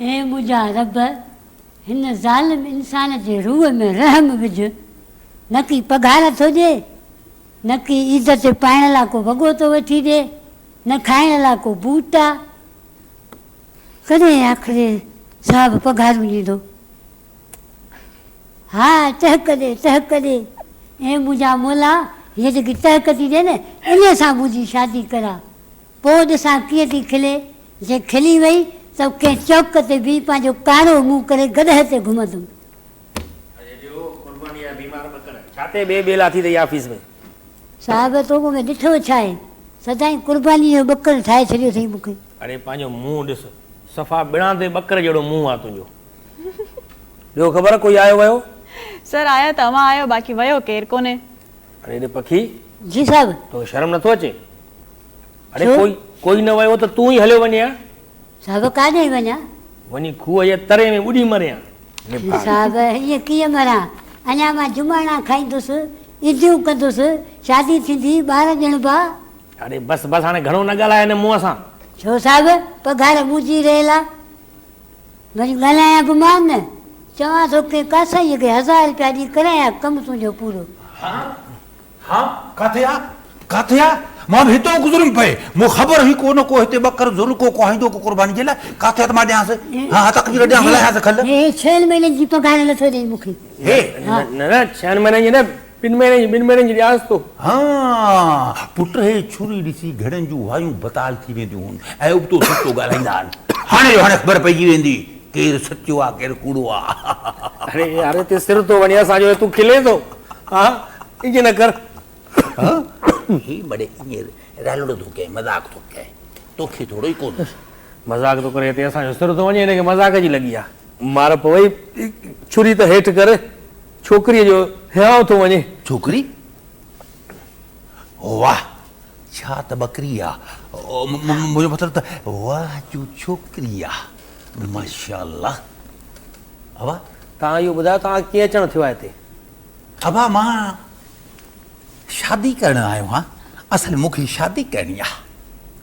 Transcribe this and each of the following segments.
ए मुंहिंजा रब हिन ज़ालिम इंसान जे रूह में रहम विझ। न की पघार थो ॾे, न की इज़त पाइण लाइ को वॻो थो वठी ॾे, न खाइण लाइ को बूट आहे। कॾहिं आख़िरी साहब पघारूं ॾींदो? हा टहक ॾे। ऐं मुंहिंजा मोला हीअ जेकी टहक थी ॾे न, इन सां मुंहिंजी शादी करा। पोइ ॾिसां कीअं थी खिले। जे खिली वई त कंहिं चौक ते बि पंहिंजो कारो मुंहुं करे गॾह ते घुमंदुमि। छाते बे बेला थी अथई ऑफिस में? साहिब तो मूंखे ॾिठो छा आहे, सदाईं कुर्बानी जो ॿकर ठाहे छॾियो अथई मूंखे। अरे पंहिंजो मुंहुं ॾिस, सफ़ा बिना ते ॿकर जहिड़ो मुंहुं आहे तुंहिंजो। ॿियो ख़बर कोई आयो वियो? सर आया तव्हां आयो, बाक़ी वियो केरु कोन्हे। अरे रे पखी, जी साहिब। तो शर्म नथो अचे? अरे कोई न वियो त तूं ई हलियो वञे? साहिब काॾे वञा? वञी खूह जे तरे में ॿुॾी मरियां। साहिब हीअं कीअं मरां? अञा मां जुमाणा खाईंदुसि, ईदियूं कंदुसि, शादी थींदी, ॿार ॼणबा। अरे बस हाणे घणो न ॻाल्हाए हिन मुंहं सां। छो साहिब? पघार मुंहिंजी रहियल आहे, वरी ॻाल्हायां बि मां न। चवां थो के कासाईअ खे 1000 रुपया ॾेई करायां कमु तुंहिंजो पूरो। हाँ काथे आ मां भी तो गुजरम पे मो खबर ही को न को हिते बकर जुल को कोहिंदो को कुर्बानी जे ला काथे त मां ॾियांस। हां तकदीर ॾियां हलायां खल। हे 6 महीने जी पघार नथो ॾेई मूंखे। हे न 6 महीने जी न 2 महीने जी ॾियांसि तो। हां पुट हे छुरी ॾिसी घणनि जूं वायूं बताल थी वेंदियूं ऐं उबतो सचो ॻाल्हाईंदा आहिनि। हाणे ख़बर पइजी वेंदी केरु सचो आहे केरु कूड़ो आहे। अरे यार ते सिर तो वञे असांजो, तूं खिले थो? हा ईअं न कर। ही बड़े ईअं रैलड़ो थो कए, मज़ाक थो कए, तोखे थोरो ई कोन मज़ाक थो करे हिते असांजो सिर थो वञे, हिनखे मज़ाक जी लॻी आहे। मार पवई छुरी त हेठि करे, छोकिरीअ जो हियांव थो वञे। छोकिरी? वाह छा त बकरी आहे। मुंहिंजो मतिलबु त वाह जो छोकिरी आहे, माशाअल्लाह। अबा तव्हां इहो ॿुधायो तव्हां कीअं अचणु थियो आहे हिते? अबा मां शादी करण आयो हाँ। असल मूंखे शादी करणी आहे।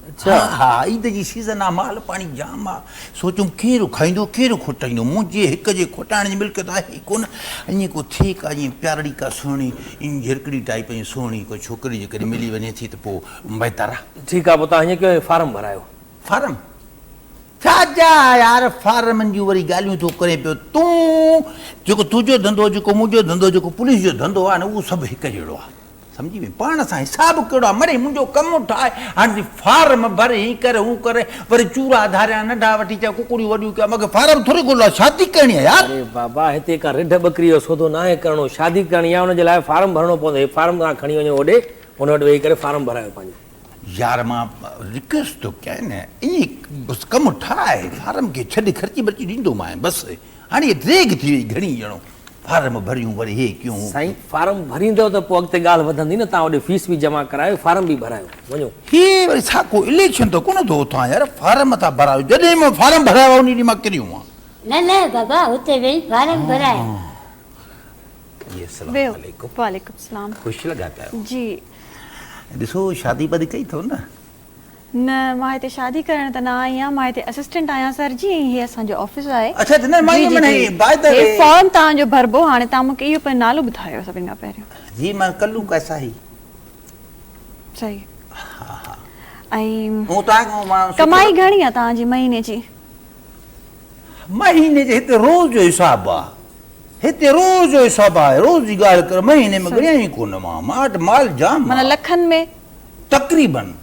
अच्छा हा ईद जी सीज़न आहे, माल पाणी जाम आहे। सोचूं केरु खाईंदो केरु खोटाईंदो। मुंहिंजे हिक जे खोटाइण जी मिल्कियत आहे कोन। ईअं को थिए का ईअं प्यारड़ी का सुहिणी ईअं झिरकड़ी टाइप जी सुहिणी कोई छोकिरी जेकॾहिं मिली वञे थी त पोइ बहितर आहे। ठीकु आहे, पोइ तव्हां हीअं कयो फार्म भरायो। फार्म छा जा यार, फार्मनि जूं वरी ॻाल्हियूं थो करे पियो तूं। जेको तुंहिंजो धंधो, जेको मुंहिंजो धंधो, जेको पुलिस जो धंधो आहे न, उहो सभु हिकु जहिड़ो आहे। समझी में पाण सां हिसाब कहिड़ो आहे। मरे मुंहिंजो कमु ठाहे हाणे फार्म भरे ही करे हू करे, वरी चूरा धारिया नंढा वठी चा कुकड़ियूं वॾियूं कया। मूंखे फार्म थोरी ॻोल्हा, शादी करणी आहे यार। अरे बाबा हिते का रिढ बकरी जो सौदो न आहे करणो, शादी करणी आहे हुनजे लाइ फार्म भरणो पवंदो। फार्म तव्हां खणी वञो होॾे, हुन वटि वेही करे फार्म भरायो पंहिंजो। यार मां रिक्वेस्ट थो कयां न, ईअं बसि कमु ठाहे फार्म खे छॾे ख़र्ची बर्ची ॾींदोमांइ बसि। हाणे देग थी वई घणी ॼणो, फार्म भरियूं वरी हे क्यों। साईं फार्म भरींदव त पोइ अॻिते ॻाल्हि वधंदी न। तव्हां होॾे फीस बि जमा करायो, फार्म बि भरायो, वञो। हे वरी छा को इलेक्शन त कोन थो उथां यार, फार्म था भरायो। जॾहिं मां फार्म भरायो उन ॾींहुं मां किरियूं आहे। न बाबा हुते वेही फार्म भराए। वालेकुम सलाम। ख़ुशि लॻा पिया जी। ॾिसो शादी वादी कई अथव न? न मां हिते शादी करण त न आई आहियां, मां हिते असिस्टेंट आहियां सर जी। हीअ असांजो ऑफिस आहे। अच्छा न मां ये मने बाय द वे फॉर्म तव्हांजो भरबो। हाणे तव्हां मूंखे इहो पे नालो ॿुधायो सभिनि खां पहिरियों। जी मां कल्लू कैसा ही सही। हा ऐं हूं तव्हां मां कमाई घणी आहे तव्हांजी महीने जी? महीने जे हिते रोज़ जो हिसाब आहे। हिते रोज़ जो हिसाब आहे। रोज़ जी ॻाल्हि कर, महीने में घणिया ई कोन। मां वटि माल जाम माना लखनि में तक़रीबन।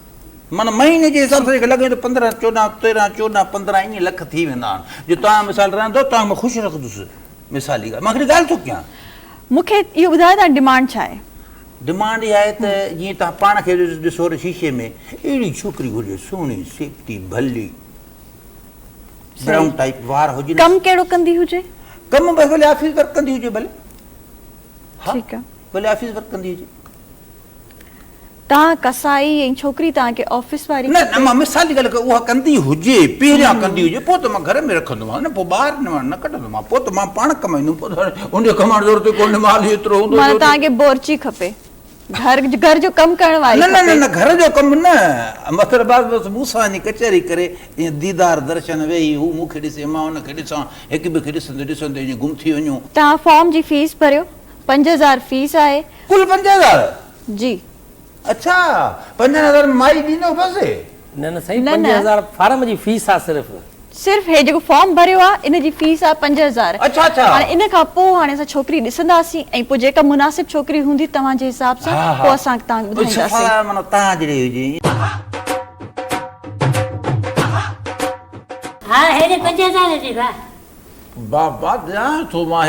माना महीने जे हिसाब सां लॻे थो 15 14 13 14 15 ईअं लख थी वेंदा आहिनि। जो तव्हां मिसाल रहंदो तव्हां मां ख़ुशि रखंदुसि। मिसाली ॻाल्हि मां हिकिड़ी ॻाल्हि थो कयां। मूंखे इहो ॿुधायो तव्हां डिमांड छा आहे? डिमांड इहा आहे त जीअं तव्हां पाण खे ॾिसो शीशे में, अहिड़ी छोकिरी हुजे सुहिणी सेफ्टी भली, ब्राउन टाइप वार हुजे। कमु कहिड़ो कंदी हुजे? कमु बसि भले ऑफिस वर्क कंदी हुजे। भले ठीकु आहे, भले ऑफिस वर्क कंदी हुजे। तव्हां कसाई ऐं छोकिरी तव्हांखे ऑफिस वारी? न न मां मिसाल जी ॻाल्हि कयां, उहा कंदी हुजे, पहिरियां कंदी हुजे, पोइ त मां घर में रखंदोमांसि न, पोइ ॿाहिरि न कढंदोमांसि, पोइ त मां पाण कमाईंदुमि। पोइ उनजो कमाइण ज़रूरत कोन्हे, माल एतिरो हूंदो। माना तव्हांखे बोरची खपे? घर जो कम करण वारी न न खपे। न न घर जो कम न मतिलबु आहे बसि मूंसां वञी कचहरी करे ईअं दीदार दर्शन वेही हू मूंखे ॾिसे मां हुनखे ॾिसां हिक ॿिए खे ॾिसंदे ॾिसंदे ईअं गुम थी वञूं। तव्हां फॉर्म जी फीस भरियो 5000 फीस आहे कुल 5000? जी। अच्छा 5000 माई ॾींदो बसि? न न साईं, न, न। 5000 फार्म जी फीस आहे सिर्फ़ हे जेको फॉर्म भरियो आहे इन जी फीस आहे 5000। अच्छा अच्छा हाणे इन खां पोइ हाणे असां छोकिरी ॾिसंदासीं ऐं पोइ जेका मुनासिब छोकिरी हूंदी तव्हांजे हिसाब सां हा, हा। पोइ असां तव्हांखे ॿुधाईंदासीं। सफ़ा माना तव्हां जहिड़ी हुजे। हा हेॾे 5000 जे भाउ बाबा ॼाण थो मां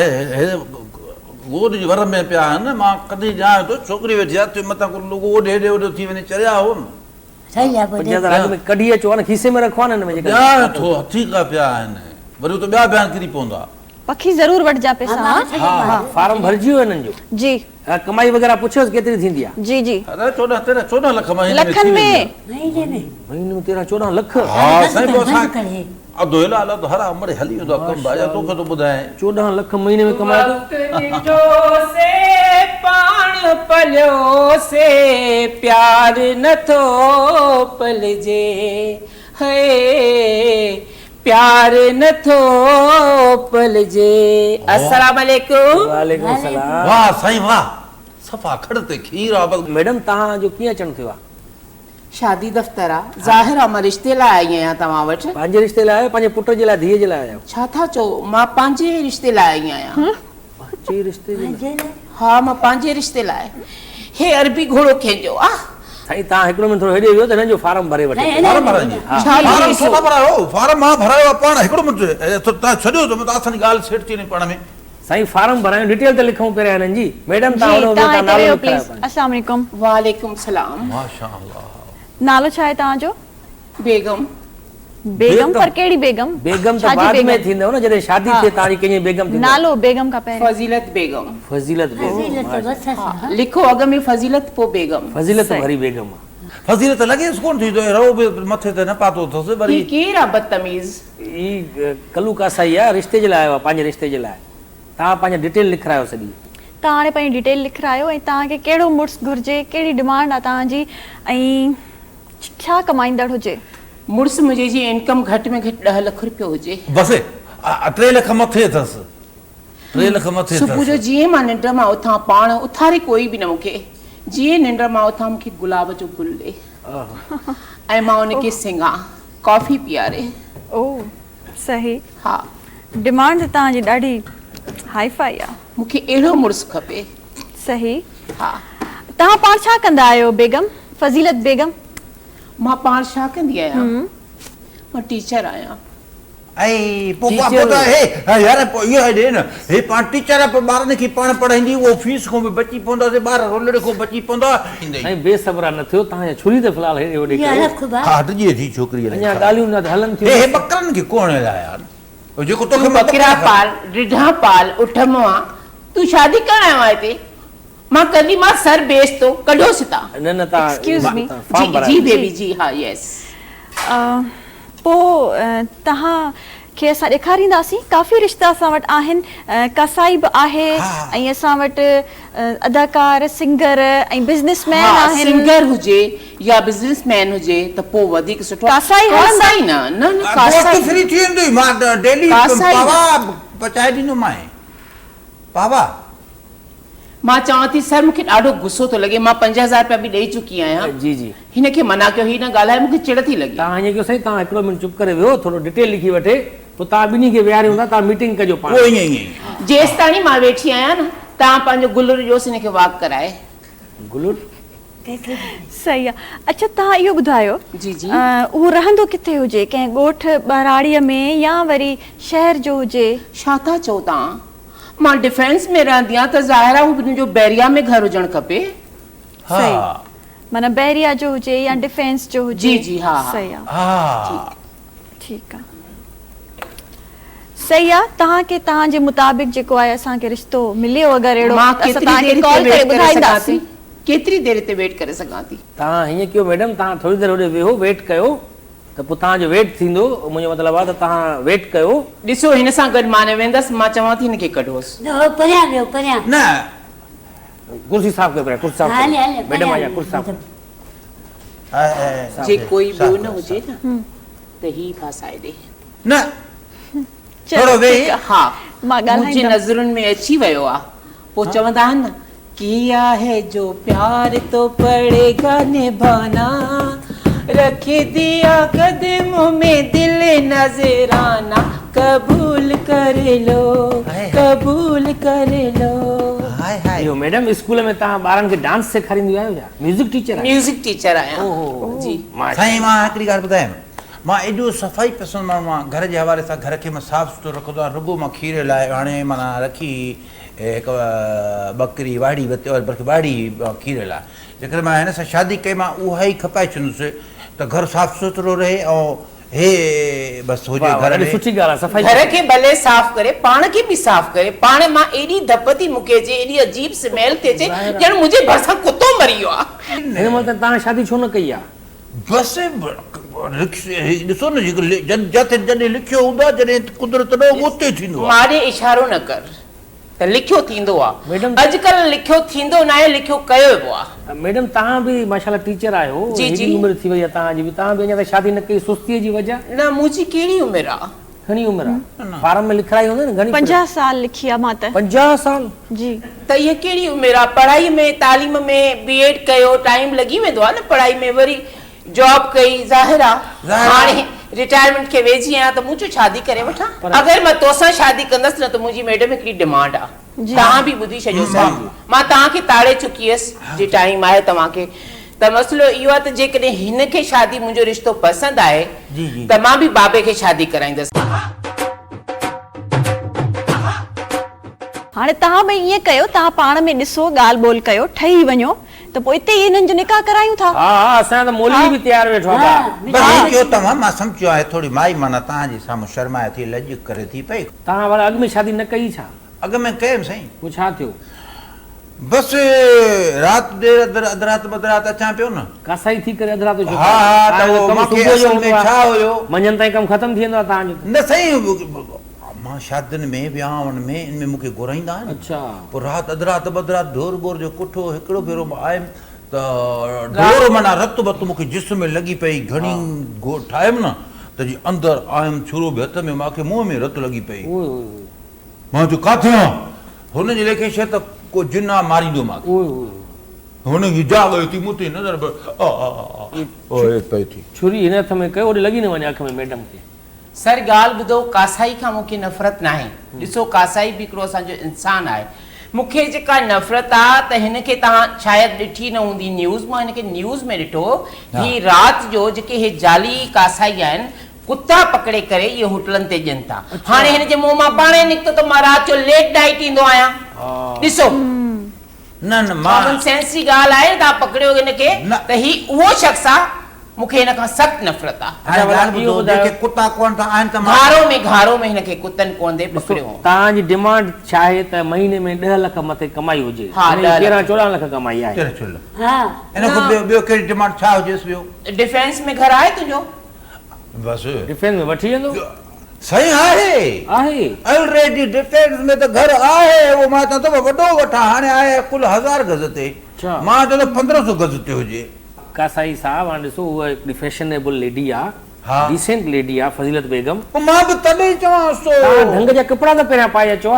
गोद जी वर में पिया आहिनि मां कॾहिं ॼाण थो छोकिरी वेठी आहे तुंहिंजे मथां लोगो ओॾे हेॾे ओॾे थी वञे चरिया हो न सही आहे पोइ 5000 अॻ में कढी अचो आहे न, खीसे में रखो आहे न हिन में जेका ॼाण थो ठीक आहे पिया आहिनि वरी उते ॿिया बयान किरी पवंदा। पखी ज़रूर वठिजा पैसा। हा, सही हा आहे। हा फार्म भरिजी वियो हिननि जो। जी कमाई वग़ैरह पुछियोसि केतिरी थींदी आहे? जी जी अरे 14 लख महीने लखनि में। महीने में महीने में 13-14 लख। हा साईं पोइ असां करे अधु हिला हला त हरा मरे हली वेंदो आहे कमु भाॼा तोखे थो ॿुधाए 14 लख महीने में कमाए थो। ॾिठो से पाण पलियो से प्यार नथो पलिजे है प्यार नथो पलिजे। अस्सलाम वालेकुम। वालेकुम सलाम। वाह साईं वाह सफ़ा खड़ ते खीर आहे बस। मैडम तव्हांजो कीअं अचणु थियो आहे? शादी दफ़्तर आहे ज़ाहिर आहे मां रिश्ते लाइ आई आहियां तव्हां वटि। पंहिंजे रिश्ते लाइ आयो, पंहिंजे पुट जे लाइ, धीअ जे लाइ आयो? छा था चओ मां पंहिंजे रिश्ते लाइ आई आहियां। पंहिंजे रिश्ते जे लाइ? हा मां पंहिंजे रिश्ते लाइ। हे अरबी घोड़ो खेंजो आहे। साईं तव्हां हिकिड़ो मिंट थोरो हेॾे वियो त हिननि जो फार्म भरे वठे। नहीं, फार्म भराइजे फार्म छो था भरायो फार्म मां भरायो आहे पाण हिकिड़ो मिंट तव्हां छॾियो त तव्हां असांजी ॻाल्हि सेट थी वञे पाण में। साईं फार्म भरायूं डिटेल त लिखूं पहिरियां हिननि जी। मैडम जी तव्हां तव्हां हिते नालो वियो लिखायो प्लीज़। अस्सलाम वालेकुम। वालेकुम सलाम। माशाअल्लाह नालो छा आहे तव्हांजो? बेगम। बेगम पर कहिड़ी बेगम? बेगम त छाजी बाद में बेगम? थींदव न जॾहिं शादी हा। थिए तव्हांजी कंहिंजी बेगम थींदव। नालो बेगम का पहिरियों। फज़ीलत बेगम। फज़ीलत बेगम। तो बस हा लिखो अॻ में फज़ीलत पोइ बेगम। फज़ीलत सही। भरी बेगम। फज़ीलत लॻेसि कोन थी रहो बि मथे ते न पातो अथसि ही वरी केरु आहे बदतमीज़? ई कल्लू कासाई आहे, रिश्ते जे लाइ आयो आहे, पंहिंजे रिश्ते जे लाइ। तव्हां पंहिंजी डिटेल लिखायो सॼी। तव्हां हाणे पंहिंजी डिटेल लिखायो ऐं तव्हांखे कहिड़ो मुड़ुसु घुरिजे, कहिड़ी डिमांड आहे तव्हांजी ऐं छा कमाईंदड़ हुजे? मुड़ुसु मुंहिंजी जी इनकम घटि में घटि 10 लख रुपयो हुजे। बसि 3 लख मथे अथसि 3 लख मथे सुबुह जो अथसि। जीअं मां निंड मां उथां पाण उथारे कोई बि न मूंखे जीअं निंड मां उथां मूंखे गुलाब जो गुल ॾे ऐं मां उनखे सिंगा कॉफ़ी पीआरे। ओ सही। हा डिमांड त तव्हांजी ॾाढी हाई फाई आहे। मूंखे अहिड़ो मुड़ुसु खपे। सही। हा तव्हां पाण छा कंदा आहियो बेगम? फज़ीलत बेगम। मां पाण छा कंदी आहियां? मां टीचर आहियां। ऐं पोइ टीचर। हे यार पोइ इहो ॾे न हे पाण टीचर आहे पोइ ॿारनि खे पाण पढ़ाईंदी उहो फीस खां बि बची पवंदासीं ॿार रोलड़े खां बची पवंदा। साईं बेसब्रा न थियो, तव्हांजा छुरी त फ़िलहाल हेॾे होॾे ये कयो। अलग खुदा हा हटिजे थी छोकिरीअ अञा लाइ। ॻाल्हियूं न हलनि हे थियूं। ॿकरनि खे कोण लाइ जेको तोखे तूं बकरा पाल रिढा पाल उठमो आहे तूं शादी करण आयो आहे हिते? मां कंदी मां सर बेस तो कढोसि था। न न तव्हां Excuse me. फार्म जी भरायो। जी बेबी जी हा यस। पोइ तव्हांखे असां ॾेखारींदासीं काफ़ी रिश्ता असां वटि आहिनि। कसाई बि आहे ऐं असां वटि अदाकार सिंगर ऐं बिज़नेसमैन हा आहिनि। सिंगर हुजे या बिज़नेसमैन हुजे त पोइ वधीक सुठो। कासाई हलंदा? कासाई न न न दोस्त कासाई फ्री थी वेंदी मां डेली कासाई न। पावा पचाए ॾींदोमांइ पावा। मां चवां थी सर मूंखे ॾाढो गुस्सो थो लॻे। मां 5000 रुपया बि ॾेई चुकी आहियां। जी जी। हिनखे मना कयो ही न ॻाल्हाए मूंखे चिड़ थी लॻे। तव्हां हीअं कयो साईं, तव्हां हिकिड़ो मिंट चुप करे वियो, थोरो डिटेल लिखी वठे, पोइ तव्हां ॿिन्ही खे विहारे हूंदा, तव्हां मीटिंग कजो पाण। उहो ईअं ईअं जेसि ताणी मां वेठी आहियां न तव्हां पंहिंजो गुलर ॾियोसि हिनखे वाक कराए। गुलूर सही आहे। अच्छा तव्हां इहो ॿुधायो जी जी उहो रहंदो किथे हुजे, कंहिं ॻोठ ॿराड़ीअ में या वरी शहर जो हुजे? छा था चओ तव्हां? मां डिफेंस में रहंदी आहियां त ज़ाहिर आहे हुनजो बैरिया में घर हुजणु खपे। हा माना बैरिया जो हुजे या डिफेंस जो हुजे? जी जी हा हा। सही आहे। हा ठीकु आहे। सही आहे। तव्हांखे तव्हांजे मुताबिक़ जेको आहे असांखे रिश्तो मिलियो अगरि अहिड़ो मां त असां केतिरी तव्हांखे देरि कॉल ते करे वेट करे सघां ॿुधाईंदासीं। थी? केतिरी देरि ते वेट करे सघां थी? तव्हां हीअं कयो मैडम, तव्हां थोरी देरि होॾे वेहो, वेट कयो, त पोइ तव्हांजो वेट थींदो। मुंहिंजो मतिलबु आहे त तव्हां वेट कयो। ॾिसो हिन सां गॾु मां न वेंदसि। मां चवां थी हिनखे कढोसि। न हो परियां वियो परियां न कुर्सी साफ़ कर पहिरियों, कुर्सी साफ़ कर। हले हले मैडम आया कुर्सी साफ़ कर। जे कोई ॿियो न हुजे न त ही फासाए ॾे। न थोरो वेही। हा मां मुंहिंजी ॻाल्हाईंदमि। नज़रुनि में अची वियो आहे। पोइ चवंदा आहिनि न, किया है जो प्यार तो पड़ेगा निभाना, रखे दिया कदमों में दिल नजराना, कबूल कर लो, कबूल कर लो। हाय हाय इहो मैडम स्कूल में तव्हां ॿारनि खे डांस सेखारींदी आहियो छा? म्यूज़िक टीचर आहियो? म्यूज़िक टीचर आहियां जी। साईं मां हिकिड़ी ॻाल्हि ॿुधायां, मां एॾो सफ़ाई पसंदि माण्हू आहियां। घर जे हवाले सां घर खे मां साफ़ सुथरो रखंदो आहियां। रुॻो मां खीर लाइ हाणे माना रखी हिकु बकरी वाड़ी वरिती बल्कि वाड़ी खीर लाइ, जेकॾहिं मां हिन सां शादी कई मां उहा ई खपाए छॾंदुसि त घर साफ़ सुथरो रहे ऐं हे बसि हुजे घर में। सुठी ॻाल्हि आहे, सफ़ाई। घर खे भले साफ़ करे, पाण खे बि साफ़ करे। पाण मां एॾी धप थी मूंखे अचे, एॾी अजीब स्मेल थी अचे, ॼण मुंहिंजे भरिसां कुतो मरी वियो आहे। हिन महिल तव्हां शादी छो न कई आहे? बसि ॾिसो न, जिथे जॾहिं लिखियो हूंदो आहे, जॾहिं कुदरत न उते थींदो आहे। मारे इशारो न कर त लिखियो थींदो आहे। मैडम अॼुकल्ह लिखियो थींदो न आहे, लिखियो कयो बि आहे। मैडम तव्हां बि माशाल्लाह टीचर आहियो, जी, हेॾी जी। उमिरि थी वई आहे तव्हांजी बि, तव्हां बि अञा ताईं शादी न कई, सुस्तीअ जी वजह? न मुंहिंजी कहिड़ी उमिरि आहे? घणी उमिरि आहे? फार्म में लिखाई हूंदी न घणी? 50 साल लिखी आहे मां त। 50 साल? जी। त इहा कहिड़ी उमिरि आहे? पढ़ाई में तालीम में बीएड कयो, टाइम लॻी वेंदो आहे न पढ़ाई में, वरी जॉब कई, ज़ाहिर आहे हाणे रिटायरमेंट खे वेझी आहियां त मूं चयो शादी करे वठां। अगरि मां तोसां शादी कंदसि न त मुंहिंजी मैडम हिकिड़ी डिमांड आहे, तव्हां बि ॿुधी छॾियो साईं। मां तव्हांखे ताड़े चुकी हुयसि, जे टाइम आहे तव्हांखे त मसइलो इहो आहे त जेकॾहिं हिन खे शादी मुंहिंजो रिश्तो पसंदि आहे त मां बि बाबे खे शादी कराईंदसि। हाणे तव्हां भई ईअं कयो, तव्हां पाण में ॾिसो, ॻाल्हि ॿोल कयो, ठही वञो त पोइ हिते हिननि जो निकाह करायूं था। हा हा, असां त मौलवी बि तयार वेठो आहे। बसि हे कयो तव्हां, मां सम्झो आहे थोरी माई माना तव्हांजे साम्हूं शर्माए थी, लॼ करे थी पई। तव्हां वारा अॻु में शादी न कई छा? अॻु में कयमि साईं, पोइ छा थियो? बसि राति देर अधु राति ॿधु अचां पियो न। कसाई थी करे अधु राति जो? हा त उहो मूंखे असल में छा हुयो, मंझंदि ताईं कमु ख़तमु थी वेंदो आहे तव्हांजो? न साईं मां शादियुनि में विहांवनि में इनमें मूंखे घुराईंदा आहिनि। अच्छा। पोइ राति अधु राति ॿधु राति ढोर बोर जो कुठो हिकिड़ो भेरो मां आयुमि त ढोर माना रतु बतु मूंखे जिस्म में लॻी पई, घणी ठाहियमि न त जी अंदरि आयुमि, छुरो बि हथ में, मूंखे मुंहं में रतु लॻी पई। मां चयो काथे आहियां? हुनजे लेखे शइ त को जिन आहे मारींदो मूंखे। हुनजी जाग थी मूं ते नज़र पई थी। छुरी हिन हथ में कयो, ओॾे लॻी न वञे अख में मैडम खे। सर ॻाल्हि ॿुधो, कासाई खां मूंखे नफ़रत न आहे। ॾिसो कासाई बि हिकिड़ो असांजो इंसानु आहे। मूंखे जेका नफ़रत आहे त हिनखे तव्हां शायदि ॾिठी न हूंदी न्यूज़, मां हिनखे न्यूज़ में ॾिठो। ही राति जो जेके हे जाली कासाई आहिनि, कुता पकड़े करे इहे होटलनि ते ॾियनि था। हाणे हिन जे मुंहं मां पाणे निकितो त मां राति जो लेट नाइट ईंदो आहियां। ॾिसो न न मां कॉमन सेंस जी ॻाल्हि आहे, तव्हां पकड़ियो हिनखे त ही उहो शख़्स आहे, मूंखे हिन खां सख़्तु नफ़रत आहे। जेके कुता कोन था आहिनि त घारो में हिनखे कुतनि कोन दे पकड़ियो। तव्हांजी डिमांड छा आहे त महीने में 10 लख मथे कमाई हुजे? हा, 13-14 लख कमाई आहे। हा हिन खां ॿियो कहिड़ी डिमांड छा हुजेसि? ॿियो डिफेंस में घर आहे तुंहिंजो? बसि डिफेंस में वठी वेंदो? सही आहे ऑलरेडी डिफेंस में त घर आहे, उहो मां चवां थो वॾो वठां। हाणे आहे कुल 1000 गज ते, मां चवां थो 1500 गज ते हुजे। कासाई साहब हाणे ॾिसो, उहा हिकिड़ी फैशनेबल लेडी आहे, हा डिसेंट लेडी आहे, फज़ीलत बेगम। मां बि तॾहिं चवांसि थो ढंग जा कपिड़ा त पहिरियां पाए अचो।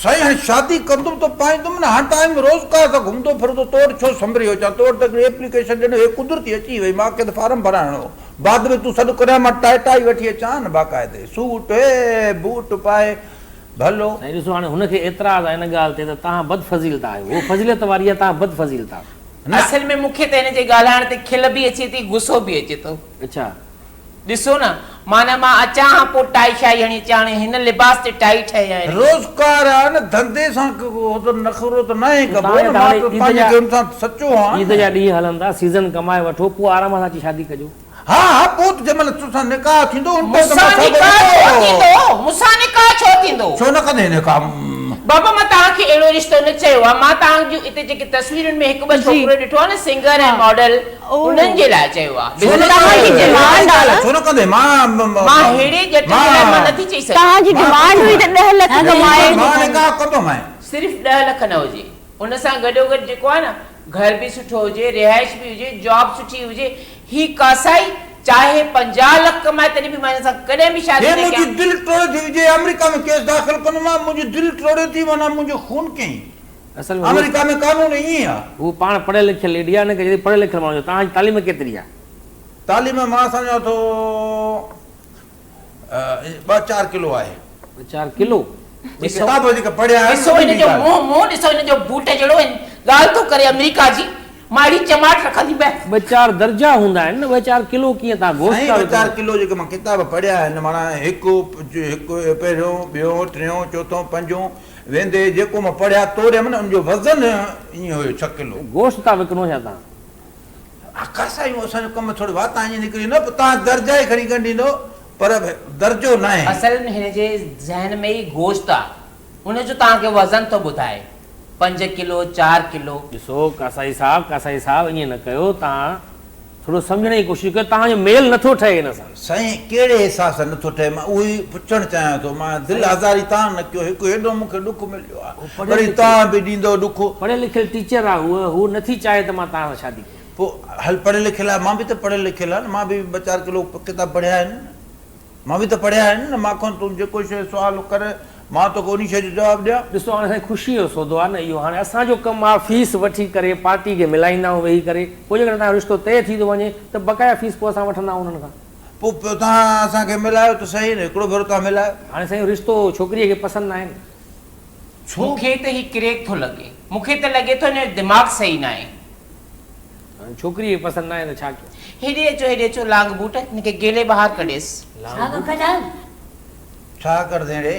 साईं हाणे शादी कंदुमि त पाईंदुमि न। हाणे टाइम रोज़गार सां घुमंदो फिरंदो, तोड़ छो संभरी हो? चवां तोड़ त एप्लीकेशन ॾिनो, हे कुदरती अची वई, मूंखे त फार्म भराइणो, बाद में तूं सॾु करे मां टाई वठी अचां न बाक़ाइदे, सूट बूट पाए भलो। साईं ॾिसो, हाणे हुनखे एतिराज़ आहे हिन ॻाल्हि ते त तव्हां बदफ़ज़ीलता आहियो, उहो फज़ीलत वारी आहे, तव्हां बदफ़ज़ीलता। असल में मूंखे त हिन जे ॻाल्हाइण ते खिल बि अचे थी, गुस्सो बि अचे थो। अच्छा ॾिसो न, माना मां अचां खां पोइ टाई शाई हणी अचां, हाणे हिन लिबास ते टाई ठही आहे। रोज़गार आहे न, धंधे सां नखरो त न आहे कबो, सचो आहे। ईद जा ॾींहं हलंदा, सीज़न कमाए वठो, पोइ आराम सां अची शादी कजो। हा हा, पोइ त जंहिंमहिल तोसां निकाह थींदो मूंसां निकाह छो थींदो? छो न कंदे निकाह? बाबा मां तव्हांखे अहिड़ो रिश्तो न चयो आहे, मां तव्हां जूं हिते जेके तस्वीरुनि में हिकु ॿ छोकिरो ॾिठो आहे न, सिंगर ऐं मॉडल, उन्हनि जे लाइ चयो आहे। छो न कंदे? मां हेड़े जट जे लाइ मां नथी चई सघां। तव्हांजी डिमांड हुई त 10 लख कमाए। मां निकाह कंदो, मां सिर्फ़ 10 लख न हुजे, उन सां गॾोगॾु जेको आहे न घर बि सुठो हुजे, रिहाइश बि हुजे, जॉब सुठी हुजे, ही कासाई चाहे 50 लाख कमाए तॾहिं बि मां हिन सां कॾहिं बि शादी हे न मुंहिंजी कयां। दिलि टोड़े थी विझे, अमेरिका में केस दाख़िल कंदो मां, मुंहिंजी दिलि टोड़े थी वञा, मुंहिंजो खून कयईं। असल में अमेरिका में कानून ईअं आहे। हू पाण पढ़ियल लिखियल लेडी आहे न, कि पढ़ियल लिखियल माण्हू तव्हांजी तालीम केतिरी आहे? तालीम मां सम्झां थो 2-4 किलो आहे। 4 किलो? किताब वधीक पढ़िया आहिनि। ॾिसो हिन जो मुंहुं ॾिसो, हिन जो बूट जहिड़ो ॻाल्हि थो करे अमेरिका जी, माड़ी चमाट रखंदी बे। 2-4 दर्जा हूंदा आहिनि न, 2-4 किलो कीअं तव्हां गोश्त था 2-4 किलो जेके मां किताब पढ़िया आहिनि, माना हिकु पहिरियों, ॿियों, टियों, चोथों, पंजों वेंदे जेको मां पढ़िया तोड़ियमि न, उनजो वज़न ईअं हुयो 6 किलो। गोश्त था विकिणो छा तव्हां? कासायूं असांजो कमु थोरी वाता ईअं निकिरी न, तव्हां दर्जा ई खणी ॾींदो, पर दर्जो न आहे। असल में हिन जे ज़हन में ई गोश्त आहे, उनजो तव्हांखे वज़न थो ॿुधाए 5 किलो 4 किलो। ॾिसो कासाई साहब ईअं न कयो, तव्हां थोरो सम्झण जी कोशिशि कयो, तव्हांजो मेल नथो ठहे हिन सां। साईं कहिड़े हिसाब सां नथो ठहे, मां उहो ई पुछणु चाहियां थो। मां दिलि आज़ारी तव्हां न कयो, हिकु हेॾो मूंखे ॾुख मिलियो आहे, वरी तव्हां बि ॾींदो ॾुख। पढ़ियल लिखियल टीचर आहे हू नथी चाहे त मां तव्हां सां शादी कयां। पोइ हल पढ़ियल लिखियल आहे, मां बि त पढ़ियल लिखियल आहे न, मां बि 2-4 किलो किताब पढ़िया आहिनि न, मां बि त पढ़िया आहिनि न। मां खां तूं जेको शइ सुवाल करे मां तोखे उन शइ जो जवाबु ॾियां। ॾिसो हाणे असांजी ख़ुशी जो सौदो आहे न इहो। हाणे असांजो कमु आहे फीस वठी करे पार्टी खे मिलाईंदा आहियूं वेही करे, पोइ जेकॾहिं तव्हांजो रिश्तो तइ थी थो वञे त बक़ाया फीस पोइ असां वठंदा आहियूं उन्हनि खां। पोइ तव्हां असांखे मिलायो त सही न, हिकिड़ो भेरो तव्हां मिलायो। हाणे साईं रिश्तो छोकिरीअ खे पसंदि न आहे न। मूंखे त ही क्रेक थो लॻे, मूंखे त लॻे थो हिन जो दिमाग़ सही न आहे। हाणे छोकिरीअ खे पसंदि न आहे त छा कयूं? हेॾे अचो लांग बूट, हिनखे गेले ॿाहिरि कढेसि। साग कढां छा कर दे रे?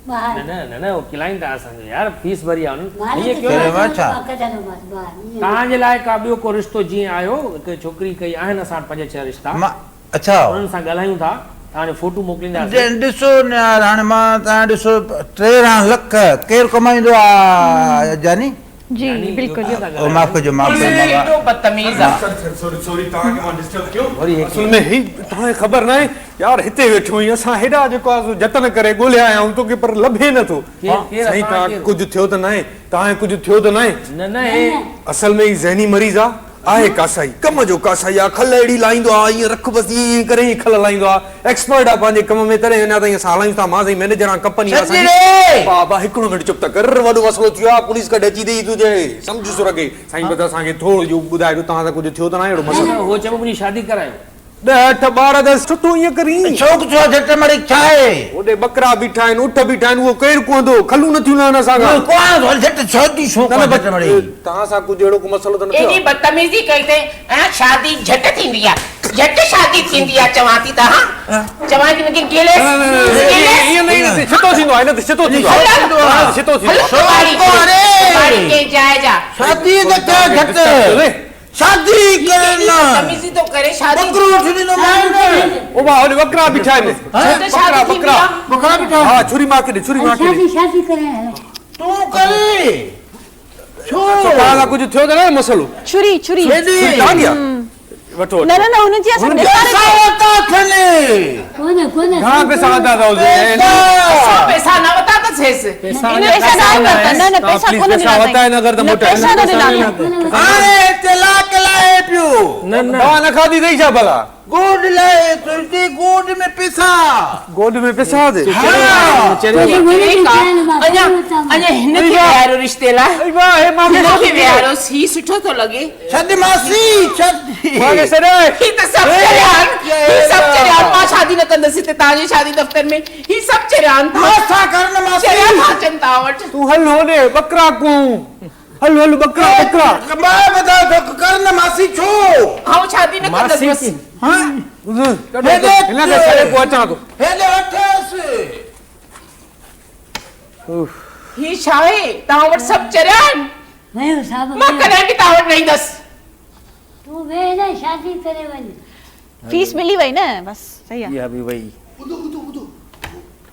न ॿाहिरि न न उहो खिलाईंदा असांजो यार, फीस भरी आहे उन्हनि। मालिक ईअं कयो जो न, मां छा? मां कढंदोमांसि ॿाहिरि, ईअं। तव्हांजे लाइ का ॿियो को रिश्तो जीअं आयो, हिकु छोकिरी कई आहिनि असां वटि 5-6 रिश्ता, मां अच्छा उन्हनि सां ॻाल्हायूं था, तव्हांजो फोटू मोकिलींदासीं। ॾिसो न यार, हाणे मां तव्हां ॾिसो 13 लाख केरु कमाईंदो आहे जानी? जी बिल्कुल। ओ माफ़ कजो, माफ़ कजो बाबा। एॾो बदतमीज़ आहे। सॉरी तव्हांखे मां डिस्टर्ब कयो। वरी हिकु- असल में ही तव्हांखे ख़बर न आहे यार, हिते वेठो आहियूं असां, हेॾा जेको आहे जतन करे ॻोल्हिया आया आहियूं तोखे, पर लभे नथो। केरु- केरु साईं असां तव्हां केरु? कुझु थियो त न आहे, तव्हांखे कुझु थियो त न आहे? न न हे असल में ही ज़हनी मरीज़ आहे कासाई, कम जो कासाई आहे, खल अहिड़ी लाहींदो आहे, ईअं रख बसि ईअं करे ई खल लाहींदो आहे, एक्सपर्ट आहे पंहिंजे कम में, तॾहिं अञा ताईं असां हलायूं था। मां साईं मैनेजर आहियां कंपनी सचिरे! बाबा हिकिड़ो मिंट चुप त कर, वॾो मसलो थियो आहे, पुलिस कढे अची अथई तुंहिंजे, सम्झ सुरगे साईं। बता असांखे थोरो जो ॿुधाए ॾियो, तव्हां सां कुझु थियो त न आहे अहिड़ो मसलो? हो चयो मुंहिंजी शादी करायो। 10 ॿार त सुठो ईअं करी, शौक़ छो झट मड़ी छा आहे? ओॾे बकरा बीठा आहिनि, ऊठ बीठा आहिनि, उहो केरु कोंदो, खलूं नथियूं लहनि असां खां। कोन झट छोटी शौक़ न, न, झट मड़ी। तव्हां सां कुझु अहिड़ो को मसलो त न थियो एॾी आहे? बदतमीज़ी कई अथई, ऐं शादी झटि थींदी आहे, झटि शादी थींदी आहे चवां थी त। हा चवां थी हिनखे गेले ईअं न छितो थींदो आहे, न छितो थींदो आहे, छितो थींदो आहे। के जाए जा शादी त कर झट, शादी करना तमीज़ी तो करे शादी। बकरो उठनी न मार। ओ वाह, ओॾे बकरा बीठा आहिनि, झटि शादी थींदी बकरा आहे। बकरा बिठा हा, छुरी मार के ॾे, छुरी मार के ॾे। शादी कराए तू करे छो? तव्हां सां कुझु थियो त न आहे मसलो? छुरी छुरी छेड़ी तव्हां ॾिया वठो न न न हुन जी असां पैसा वता खने कोन कहाँ पैसा आता था उसे? सौ पैसा न वता त सेस। पैसा इन पैसा न वता, न न तव्हां पैसा प्लीज़ कोन पैसा ॾिना वता आहिनि, अगरि त न मोटा पैसा न ॾिना अरे तलाक लाए पियो न न दवा न खाधी अथई छा भला? गोड लाए तुझे गोड में पैसा गोद में पैसा दे। हाँ अञा अञा हिन खे विहारो रिश्ते लाइ, अरे वाह, हे मां हिन खे विहारो ही सुठो थो लॻे। छद मासी छद मांगे सड़े ही त सभु चरियान, ही सभु चरियान। मां शादी न कंदसि हिते तव्हांजी शादी दफ़्तर में, ही सभु चरियान था। मासा करन मासी चरियान था अचनि तव्हां वटि। तू हल होने बकरा को हल हल बकरा बकरा कमा बता तो करन मासी छो आउं शादी न मासी कंदसि। हां हिन खे छड़े को अचां थो। हेले वठस ही छा आहे तव्हां वटि सभु चरियान? वयो साहब मां कॾहिं बि तव्हां वटि न ईंदसि। तू वे न शादी करे वञ। फीस मिली वई न, बस सही आहे। इहा बि वई। बुधो बुधो बुधो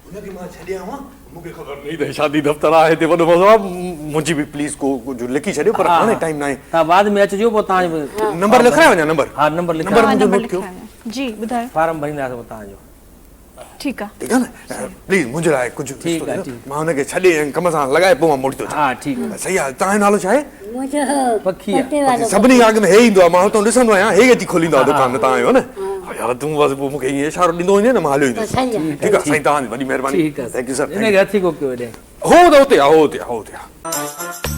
हुनखे मां छॾिया हुआ, मूंखे ख़बर नहीं त शादी दफ़्तर आहे हिते वॾो मज़ो आहे। मुंहिंजी बि प्लीज़ को कुझु लिखी छॾियो, पर हाणे टाइम न आहे। तव्हां बाद में अचिजो, पोइ तव्हांजो नंबर लिखाए वञा? नंबर हा नंबर लिखो, नंबर हाँ, मुंहिंजो नंबर नोट कयो। लिखायो। जी ॿुधायो। फार्म भरींदासीं पोइ तव्हांजो। ठीकु आहे ठीकु आहे न प्लीज़ मुंहिंजे लाइ कुझु ठीकु आहे, ॾिसो, ठीकु। मां हुनखे छॾे ऐं कम सां लॻाए पोइ मां मुड़ी थो अचां। हा ठीकु आहे सही आहे तव्हांजो नालो छा आहे? मुंहिंजो पखी आहे। पटे वारो सभिनी खां अॻु में हे ईंदो आहे मां हुतां ॾिसंदो आहियां हे अची खोलींदो आहे दुकान तव्हांजो न यार तूं बसि पोइ मूंखे ईअं इशारो ॾींदो वञे न मां हलियो ईंदुसि सही आहे ठीकु आहे साईं तव्हांजी वॾी महिरबानी ठीकु आहे थैंक यू सर हिनखे हथी कोकियो हेॾे हो त हुते आहे हो हुते आहे हो हुते आहे